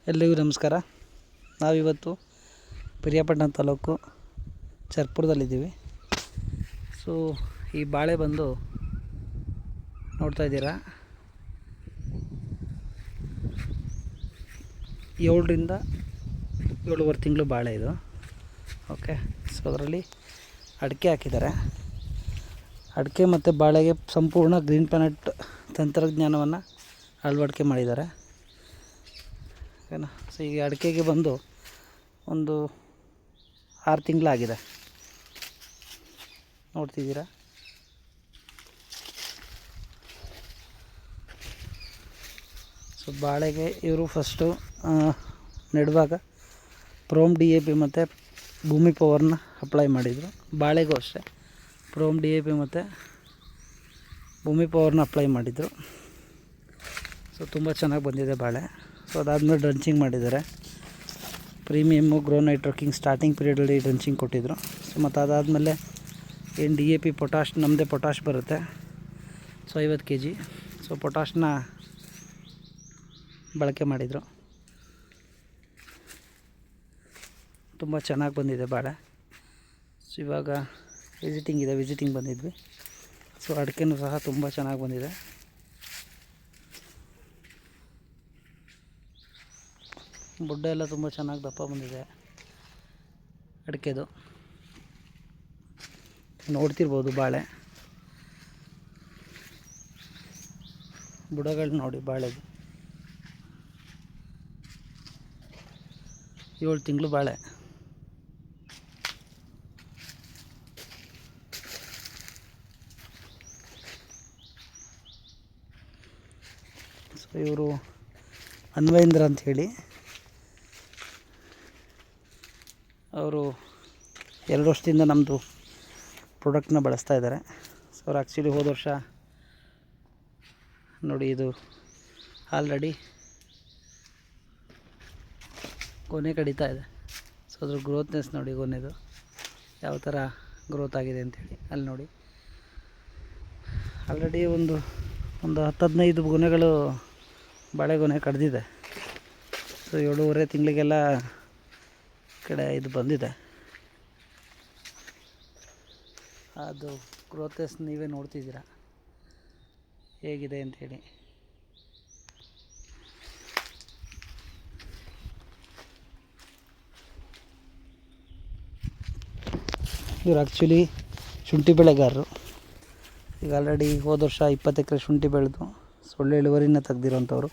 ಎಲ್ರಿಗೂ ನಮಸ್ಕಾರ. ನಾವಿವತ್ತು ಪಿರಿಯಾಪಟ್ಟಣ ತಾಲೂಕು ಚರ್ಪುರದಲ್ಲಿದ್ದೀವಿ. ಸೊ ಈ ಬಾಳೆ ಬಂದು ನೋಡ್ತಾ ಇದ್ದೀರಾ, 7ರಿಂದ 7.5 ತಿಂಗಳು ಬಾಳೆ ಇದು. ಓಕೆ, ಸೊ ಅದರಲ್ಲಿ ಅಡಿಕೆ ಹಾಕಿದ್ದಾರೆ. ಅಡಿಕೆ ಮತ್ತು ಬಾಳೆಗೆ ಸಂಪೂರ್ಣ ಗ್ರೀನ್ ಪ್ಲಾನೆಟ್ ತಂತ್ರಜ್ಞಾನವನ್ನು ಅಳವಡಿಕೆ ಮಾಡಿದ್ದಾರೆ. ಓಕೆನಾ. ಸೊ ಈಗ ಅಡಿಕೆಗೆ ಬಂದು ಒಂದು 6 ತಿಂಗಳಾಗಿದೆ, ನೋಡ್ತಿದ್ದೀರಾ. ಸೊ ಬಾಳೆಗೆ ಇವರು ಫಸ್ಟು ನೆಡುವಾಗ ಪ್ರೋಮ್ DAP ಮತ್ತು ಭೂಮಿ ಪವರ್ನ ಅಪ್ಲೈ ಮಾಡಿದರು. ಬಾಳೆಗೂ ಅಷ್ಟೇ ಪ್ರೋಮ್ DAP ಮತ್ತು ಭೂಮಿ ಪವರ್ನ ಅಪ್ಲೈ ಮಾಡಿದರು. ಸೊ ತುಂಬ ಚೆನ್ನಾಗಿ ಬಂದಿದೆ ಬಾಳೆ. ಸೊ ಅದಾದಮೇಲೆ ಡ್ರಂಚಿಂಗ್ ಮಾಡಿದ್ದಾರೆ. ಪ್ರೀಮಿಯಮ್ಮು ಗ್ರೋ ನೈಟ್ರೋಕಿಂಗ್ ಸ್ಟಾರ್ಟಿಂಗ್ ಪೀರಿಯಡಲ್ಲಿ ಡ್ರಂಚಿಂಗ್ ಕೊಟ್ಟಿದ್ದರು. ಸೊ ಮತ್ತು ಅದಾದಮೇಲೆ ಏನು DAP ಪೊಟಾಷ್, ನಮ್ಮದೇ ಪೊಟಾಷ್ ಬರುತ್ತೆ. So 50 kg. ಸೊ ಪೊಟಾಷ್ನ ಬಳಕೆ ಮಾಡಿದರು. ತುಂಬ ಚೆನ್ನಾಗಿ ಬಂದಿದೆ ಬಾಳೆ. ಸೊ ಇವಾಗ ವಿಸಿಟಿಂಗ್ ಬಂದಿದ್ವಿ. ಸೊ ಅಡಿಕೆನೂ ಸಹ ತುಂಬ ಚೆನ್ನಾಗಿ ಬಂದಿದೆ. ಬುಡ್ಡೆ ಎಲ್ಲ ತುಂಬ ಚೆನ್ನಾಗಿ ದಪ್ಪ ಬಂದಿದೆ ಅಡಿಕೆದು, ನೋಡ್ತಿರ್ಬೋದು. ಬಾಳೆ ಬುಡಗಳು ನೋಡಿ, ಬಾಳೆದು 7 ತಿಂಗಳು ಬಾಳೆ. ಸೊ ಇವರು ಅನ್ವೇಂದ್ರ ಅಂಥೇಳಿ, ಅವರು 2 ವರ್ಷದಿಂದ ನಮ್ಮದು ಪ್ರಾಡಕ್ಟ್ನ ಬಳಸ್ತಾ ಇದ್ದಾರೆ. ಸೊ ಅವ್ರು ಆ್ಯಕ್ಚುಲಿ ಹೋದ ವರ್ಷ ನೋಡಿ, ಇದು ಆಲ್ರೆಡಿ ಗೊನೆ ಕಡಿತಾ ಇದೆ. ಸೊ ಅದ್ರ ಗ್ರೋತ್ನೆಸ್ ನೋಡಿ, ಗೊನೆದು ಯಾವ ಥರ ಗ್ರೋತ್ ಆಗಿದೆ ಅಂಥೇಳಿ ಅಲ್ಲಿ ನೋಡಿ. ಆಲ್ರೆಡಿ ಒಂದು 10-15 ಗೊನೆಗಳು ಬಾಳೆಗೊನೆ ಕಡ್ದಿದೆ. ಸೊ 7.5 ತಿಂಗಳಿಗೆಲ್ಲ ಕಡೆ ಇದು ಬಂದಿದೆ. ಅದು ಗ್ರೋತೆಸ್ ನೀವೇ ನೋಡ್ತಿದ್ದೀರಾ ಹೇಗಿದೆ ಅಂಥೇಳಿ. ಇವರು ಆ್ಯಕ್ಚುಲಿ ಶುಂಠಿ ಬೆಳೆಗಾರರು. ಈಗ ಆಲ್ರೆಡಿ ಹೋದ ವರ್ಷ 20 ಎಕರೆ ಶುಂಠಿ ಬೆಳೆದು ಒಳ್ಳೆ ಇಳುವರಿನ ತೆಗ್ದಿರೋಂಥವ್ರು.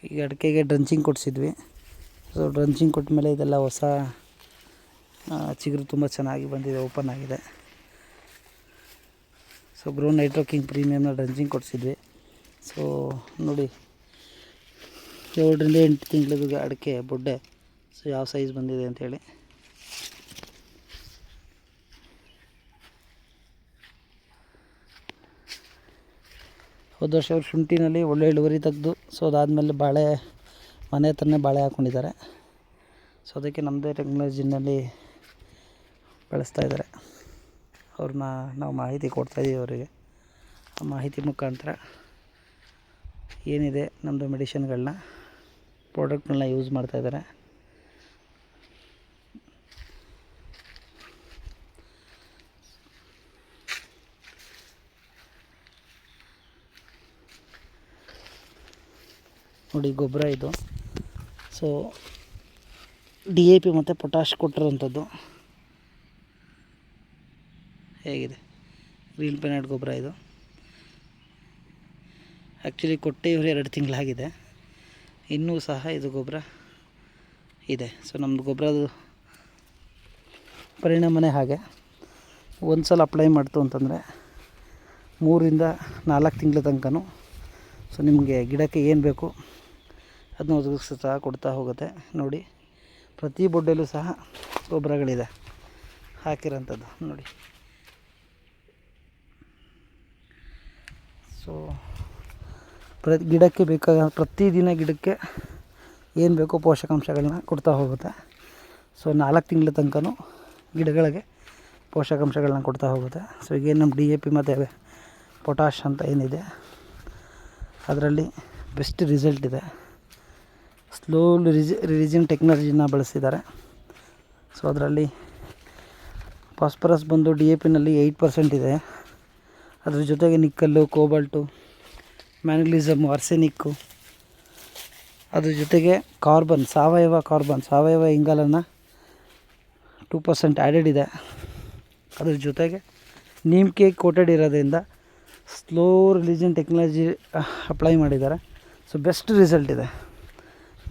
ಈಗ ಅಡಿಕೆಗೆ ಡ್ರಂಚಿಂಗ್ ಕೊಡಿಸಿದ್ವಿ. ಸೊ ಡ್ರಂಚಿಂಗ್ ಕೊಟ್ಟ ಮೇಲೆ ಇದೆಲ್ಲ ಹೊಸ ಚಿಗುರು ತುಂಬ ಚೆನ್ನಾಗಿ ಬಂದಿದೆ, ಓಪನ್ ಆಗಿದೆ. ಸೊ ಗ್ರೋ ನೈಟ್ರೋಕಿಂಗ್ ಪ್ರೀಮಿಯಮ್ನ ಡ್ರಂಚಿಂಗ್ ಕೊಡಿಸಿದ್ವಿ. ಸೊ ನೋಡಿ, 7ರಿಂದ 8 ತಿಂಗಳದ್ದು ಅಡಿಕೆ ಬುಡ್ಡೆ. ಸೊ ಯಾವ ಸೈಜ್ ಬಂದಿದೆ ಅಂಥೇಳಿ. ಹೋದ ವರ್ಷ ಅವ್ರು ಶುಂಠಿನಲ್ಲಿ ಒಳ್ಳೆ ಇಳುವರಿ ತೆಗೆದು, ಸೊ ಅದಾದಮೇಲೆ ಬಾಳೆ ಮನೆ ಹತ್ರನೇ ಬಾಳೆ ಹಾಕ್ಕೊಂಡಿದ್ದಾರೆ. ಸೊ ಅದಕ್ಕೆ ನಮ್ಮದೇ ಟೆಕ್ನಾಲಜಿನಲ್ಲಿ ಬೆಳೆಸ್ತಾ ಇದ್ದಾರೆ. ಅವ್ರನ್ನ ನಾವು ಮಾಹಿತಿ ಕೊಡ್ತಾಯಿದ್ದೀವಿ ಅವರಿಗೆ. ಆ ಮಾಹಿತಿ ಮುಖಾಂತರ ಏನಿದೆ ನಮ್ಮದು ಮೆಡಿಷನ್ಗಳನ್ನ, ಪ್ರಾಡಕ್ಟ್ಗಳನ್ನ ಯೂಸ್ ಮಾಡ್ತಾಯಿದ್ದಾರೆ. ನೋಡಿ ಗೊಬ್ಬರ ಇದು. ಸೊ DAP ಮತ್ತು ಪೊಟಾಷ್ ಕೊಟ್ಟಿರೋಂಥದ್ದು ಹೇಗಿದೆ, ಗ್ರೀನ್ ಪ್ಲಾನೆಟ್ ಗೊಬ್ಬರ ಇದು. ಆ್ಯಕ್ಚುಲಿ ಕೊಟ್ಟೆ ಇವರು 2 ತಿಂಗಳಾಗಿದೆ, ಇನ್ನೂ ಸಹ ಇದು ಗೊಬ್ಬರ ಇದೆ. ಸೊ ನಮ್ಮದು ಗೊಬ್ಬರದು ಪರಿಣಾಮನೇ ಹಾಗೆ. ಒಂದು ಸಲ ಅಪ್ಲೈ ಮಾಡ್ತು ಅಂತಂದರೆ 3ರಿಂದ 4 ತಿಂಗಳ ತನಕನೂ ಸೊ ನಿಮಗೆ ಗಿಡಕ್ಕೆ ಏನು ಬೇಕು ಅದನ್ನ ಒದಗಿಸ್ತಾ ಕೊಡ್ತಾ ಹೋಗುತ್ತೆ. ನೋಡಿ, ಪ್ರತಿ ಬುಡ್ಡೆಲೂ ಸಹ ಗೊಬ್ಬರಗಳಿದೆ ಹಾಕಿರೋಂಥದ್ದು ನೋಡಿ. ಸೊ ಗಿಡಕ್ಕೆ ಬೇಕಾದ ಪ್ರತಿದಿನ ಗಿಡಕ್ಕೆ ಏನು ಬೇಕೋ ಪೋಷಕಾಂಶಗಳನ್ನ ಕೊಡ್ತಾ ಹೋಗುತ್ತೆ. ಸೊ 4 ತಿಂಗಳ ತನಕನೂ ಗಿಡಗಳಿಗೆ ಪೋಷಕಾಂಶಗಳನ್ನ ಕೊಡ್ತಾ ಹೋಗುತ್ತೆ. ಸೊ ಈಗೇನು ನಮ್ಮ DAP ಮತ್ತು ಪೊಟಾಷ್ ಅಂತ ಏನಿದೆ ಅದರಲ್ಲಿ ಬೆಸ್ಟ್ ರಿಸಲ್ಟ್ ಇದೆ. ಸ್ಲೋ ರಿಲೀಸಿಂಗ್ ಟೆಕ್ನಾಲಜಿನ ಬಳಸಿದ್ದಾರೆ. ಸೊ ಅದರಲ್ಲಿ ಫಾಸ್ಫರಸ್ ಬಂದು DAPನಲ್ಲಿ 8% ಇದೆ. ಅದ್ರ ಜೊತೆಗೆ ನಿಕ್ಕಲ್ಲು, ಕೋಬಾಲ್ಟು, ಮ್ಯಾಂಗ್ನೀಸಿಯಮ್, ಆರ್ಸೆನಿಕ್ಕು, ಅದ್ರ ಜೊತೆಗೆ ಸಾವಯವ ಇಂಗಾಲನ 2% ಆ್ಯಡೆಡ್ ಇದೆ. ಅದ್ರ ಜೊತೆಗೆ ನೀಮ್ ಕೇಕ್ ಕೋಟೆಡ್ ಇರೋದ್ರಿಂದ ಸ್ಲೋ ರಿಲೀಸಿಂಗ್ ಟೆಕ್ನಾಲಜಿ ಅಪ್ಲೈ ಮಾಡಿದ್ದಾರೆ. ಸೊ ಬೆಸ್ಟ್ ರಿಸಲ್ಟ್ ಇದೆ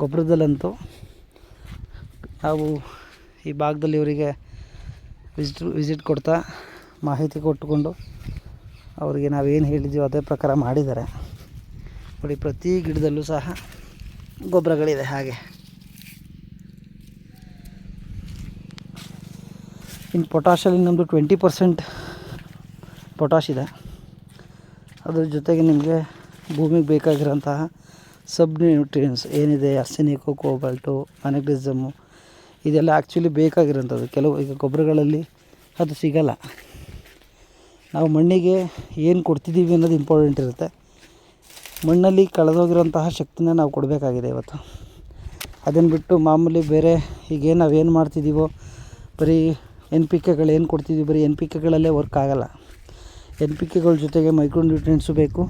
ಗೊಬ್ಬರದಲ್ಲಂತೂ. ನಾವು ಈ ಭಾಗದಲ್ಲಿ ಇವರಿಗೆ ವಿಸಿಟ್ ಕೊಡ್ತಾ ಮಾಹಿತಿ ಕೊಟ್ಟುಕೊಂಡು ಅವರಿಗೆ ನಾವೇನು ಹೇಳಿದ್ದೀವೋ ಅದೇ ಪ್ರಕಾರ ಮಾಡಿದ್ದಾರೆ. ನೋಡಿ, ಪ್ರತಿ ಗಿಡದಲ್ಲೂ ಸಹ ಗೊಬ್ಬರಗಳಿದೆ. ಹಾಗೆ ಇನ್ನು ಪೊಟ್ಯಾಷಲ್ಲಿ ನಮ್ಮದು 20% ಪೊಟ್ಯಾಷ್ ಇದೆ. ಅದ್ರ ಜೊತೆಗೆ ನಿಮಗೆ ಭೂಮಿಗೆ ಬೇಕಾಗಿರೋಂತಹ ನ್ಯೂಟ್ರಿಯೆಂಟ್ಸ್ ಏನಿದೆ, ಆರ್ಸೆನಿಕ್ಕು, ಕೋಬಾಲ್ಟು, ಮ್ಯಾಂಗ್ನೀಸಿಯಮ್ಮು, ಇದೆಲ್ಲ ಆ್ಯಕ್ಚುಲಿ ಬೇಕಾಗಿರೋಂಥದ್ದು. ಕೆಲವು ಈಗ ಗೊಬ್ಬರಗಳಲ್ಲಿ ಅದು ಸಿಗಲ್ಲ. ನಾವು ಮಣ್ಣಿಗೆ ಏನು ಕೊಡ್ತಿದ್ದೀವಿ ಅನ್ನೋದು ಇಂಪಾರ್ಟೆಂಟ್ ಇರುತ್ತೆ. ಮಣ್ಣಲ್ಲಿ ಕಳೆದೋಗಿರೋಂತಹ ಶಕ್ತಿನ ನಾವು ಕೊಡಬೇಕಾಗಿದೆ ಇವತ್ತು. ಅದನ್ನು ಬಿಟ್ಟು ಮಾಮೂಲಿ ಬೇರೆ ಈಗೇನು ನಾವೇನು ಮಾಡ್ತಿದ್ದೀವೋ ಬರೀ NPKಗಳು ಏನು ಕೊಡ್ತಿದ್ದೀವಿ, ಬರೀ NPKಗಳಲ್ಲೇ ವರ್ಕ್ ಆಗೋಲ್ಲ. NPKಗಳ ಜೊತೆಗೆ ಮೈಕ್ರೋ ನ್ಯೂಟ್ರಿಯೆಂಟ್ಸು ಬೇಕು,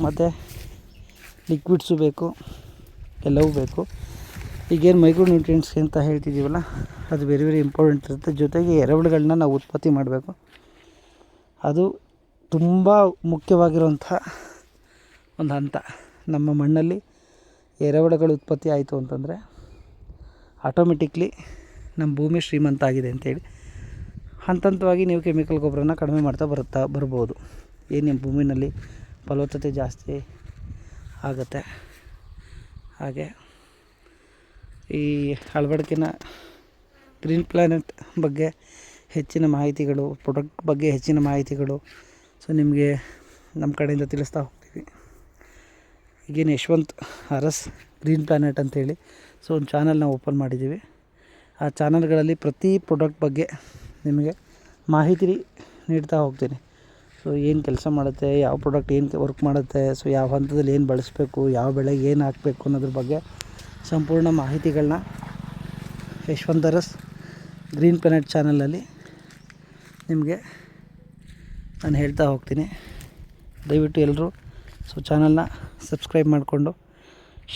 ಮತ್ತು ಲಿಕ್ವಿಡ್ಸು ಬೇಕು, ಎಲ್ಲವೂ ಬೇಕು. ಈಗೇನು ಮೈಕ್ರೋ ನ್ಯೂಟ್ರಿಯೆಂಟ್ಸ್ ಅಂತ ಹೇಳ್ತಿದ್ದೀವಲ್ಲ, ಅದು ವೆರಿ ವೆರಿ ಇಂಪಾರ್ಟೆಂಟ್ ಇರುತ್ತೆ. ಜೊತೆಗೆ ಎರೆಹುಳುಗಳನ್ನ ನಾವು ಉತ್ಪತ್ತಿ ಮಾಡಬೇಕು. ಅದು ತುಂಬ ಮುಖ್ಯವಾಗಿರುವಂಥ ಒಂದು ಹಂತ. ನಮ್ಮ ಮಣ್ಣಲ್ಲಿ ಎರೆಹುಳುಗಳು ಉತ್ಪತ್ತಿ ಆಯಿತು ಅಂತಂದರೆ ಆಟೋಮೆಟಿಕ್ಲಿ ನಮ್ಮ ಭೂಮಿ ಶ್ರೀಮಂತ ಆಗಿದೆ ಅಂತೇಳಿ. ಹಂತವಾಗಿ ನೀವು ಕೆಮಿಕಲ್ ಗೊಬ್ಬರನ ಕಡಿಮೆ ಮಾಡ್ತಾ ಬರ್ಬೋದು. ಏನು ನಿಮ್ಮ ಭೂಮಿನಲ್ಲಿ ಫಲವತ್ತತೆ ಜಾಸ್ತಿ ಆಗುತ್ತೆ. ಹಾಗೆ ಈ ಅಳವಡಿಕೆನ ಗ್ರೀನ್ ಪ್ಲಾನೆಟ್ ಬಗ್ಗೆ ಹೆಚ್ಚಿನ ಮಾಹಿತಿಗಳು, ಪ್ರಾಡಕ್ಟ್ ಬಗ್ಗೆ ಹೆಚ್ಚಿನ ಮಾಹಿತಿಗಳು ಸೊ ನಿಮಗೆ ನಮ್ಮ ಕಡೆಯಿಂದ ತಿಳಿಸ್ತಾ ಹೋಗ್ತೀವಿ. ಈಗೇನು ಯಶವಂತ್ ಅರಸ್ ಗ್ರೀನ್ ಪ್ಲಾನೆಟ್ ಅಂತೇಳಿ ಸೊ ಒಂದು ಚಾನಲ್ನ ಓಪನ್ ಮಾಡಿದ್ದೀವಿ. ಆ ಚಾನಲ್ಗಳಲ್ಲಿ ಪ್ರತಿ ಪ್ರಾಡಕ್ಟ್ ಬಗ್ಗೆ ನಿಮಗೆ ಮಾಹಿತಿ ನೀಡ್ತಾ ಹೋಗ್ತೀನಿ. ಸೊ ಏನು ಕೆಲಸ ಮಾಡುತ್ತೆ, ಯಾವ ಪ್ರಾಡಕ್ಟ್ ಏನು ವರ್ಕ್ ಮಾಡುತ್ತೆ, ಸೊ ಯಾವ ಹಂತದಲ್ಲಿ ಏನು ಬಳಸಬೇಕು, ಯಾವ ಬೆಳೆಗೆ ಏನು ಹಾಕಬೇಕು ಅನ್ನೋದ್ರ ಬಗ್ಗೆ ಸಂಪೂರ್ಣ ಮಾಹಿತಿಗಳನ್ನ ಯಶವಂತ್ ಅರಸ್ ಗ್ರೀನ್ ಪ್ಲಾನೆಟ್ ಚಾನಲಲ್ಲಿ ನಿಮಗೆ ನಾನು ಹೇಳ್ತಾ ಹೋಗ್ತೀನಿ. ದಯವಿಟ್ಟು ಎಲ್ಲರೂ ಸೊ ಚಾನಲ್ನ ಸಬ್ಸ್ಕ್ರೈಬ್ ಮಾಡಿಕೊಂಡು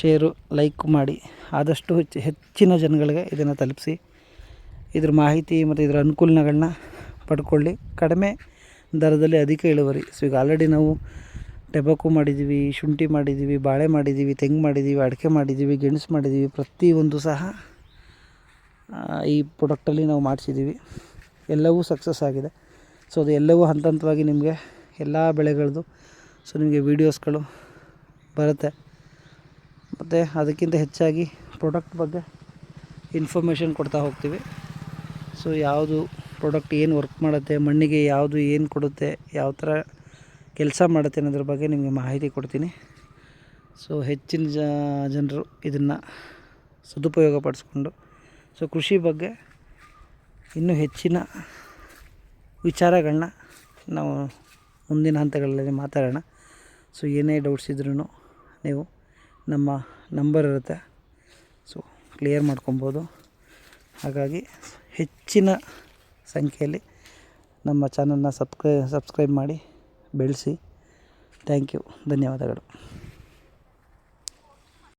ಶೇರು, ಲೈಕ್ ಮಾಡಿ ಆದಷ್ಟು ಹೆಚ್ಚಿನ ಜನಗಳಿಗೆ ಇದನ್ನು ತಲುಪಿಸಿ. ಇದ್ರ ಮಾಹಿತಿ ಮತ್ತು ಇದರ ಅನುಕೂಲಗಳನ್ನ ಪಡ್ಕೊಳ್ಳಿ. ಕಡಿಮೆ ದರದಲ್ಲಿ ಅಧಿಕ ಇಳುವರಿ. ಸೊ ಈಗ ಆಲ್ರೆಡಿ ನಾವು ಟೆಬಾಕೋ ಮಾಡಿದ್ದೀವಿ, ಶುಂಠಿ ಮಾಡಿದ್ದೀವಿ, ಬಾಳೆ ಮಾಡಿದ್ದೀವಿ, ತೆಂಗು ಮಾಡಿದ್ದೀವಿ, ಅಡಿಕೆ ಮಾಡಿದ್ದೀವಿ, ಗೆಣಸು ಮಾಡಿದ್ದೀವಿ. ಪ್ರತಿಯೊಂದು ಸಹ ಈ ಪ್ರಾಡಕ್ಟಲ್ಲಿ ನಾವು ಮಾಡಿಸಿದ್ದೀವಿ. ಎಲ್ಲವೂ ಸಕ್ಸಸ್ ಆಗಿದೆ. ಸೊ ಅದು ಎಲ್ಲವೂ ಹಂತವಾಗಿ ನಿಮಗೆ ಎಲ್ಲ ಬೆಳೆಗಳದ್ದು ಸೊ ನಿಮಗೆ ವೀಡಿಯೋಸ್ಗಳು ಬರುತ್ತೆ. ಮತ್ತು ಅದಕ್ಕಿಂತ ಹೆಚ್ಚಾಗಿ ಪ್ರಾಡಕ್ಟ್ ಬಗ್ಗೆ ಇನ್ಫಾರ್ಮೇಷನ್ ಕೊಡ್ತಾ ಹೋಗ್ತೀವಿ. ಸೊ ಯಾವುದು ಪ್ರಾಡಕ್ಟ್ ಏನು ವರ್ಕ್ ಮಾಡುತ್ತೆ, ಮಣ್ಣಿಗೆ ಯಾವುದು ಏನು ಕೊಡುತ್ತೆ, ಯಾವ ಥರ ಕೆಲಸ ಮಾಡುತ್ತೆ ಅನ್ನೋದ್ರ ಬಗ್ಗೆ ನಿಮಗೆ ಮಾಹಿತಿ ಕೊಡ್ತೀನಿ. ಸೊ ಹೆಚ್ಚಿನ ಜನರು ಇದನ್ನು ಸದುಪಯೋಗ ಪಡಿಸ್ಕೊಂಡು ಸೊ ಕೃಷಿ ಬಗ್ಗೆ ಇನ್ನೂ ಹೆಚ್ಚಿನ ವಿಚಾರಗಳನ್ನ ನಾವು ಮುಂದಿನ ಹಂತಗಳಲ್ಲಿ ಮಾತಾಡೋಣ. ಸೊ ಏನೇ ಡೌಟ್ಸ್ ಇದ್ರೂ ನೀವು ನಮ್ಮ ನಂಬರ್ ಇರುತ್ತೆ, ಸೊ ಕ್ಲಿಯರ್ ಮಾಡ್ಕೊಬೋದು. ಹಾಗಾಗಿ ಹೆಚ್ಚಿನ ಸಂಖ್ಯೆಯಲ್ಲಿ ನಮ್ಮ ಚಾನಲ್ನ ಸಬ್ಸ್ಕ್ರೈಬ್ ಮಾಡಿ ಬೆಳೆಸಿ. ಥ್ಯಾಂಕ್ ಯು, ಧನ್ಯವಾದಗಳು.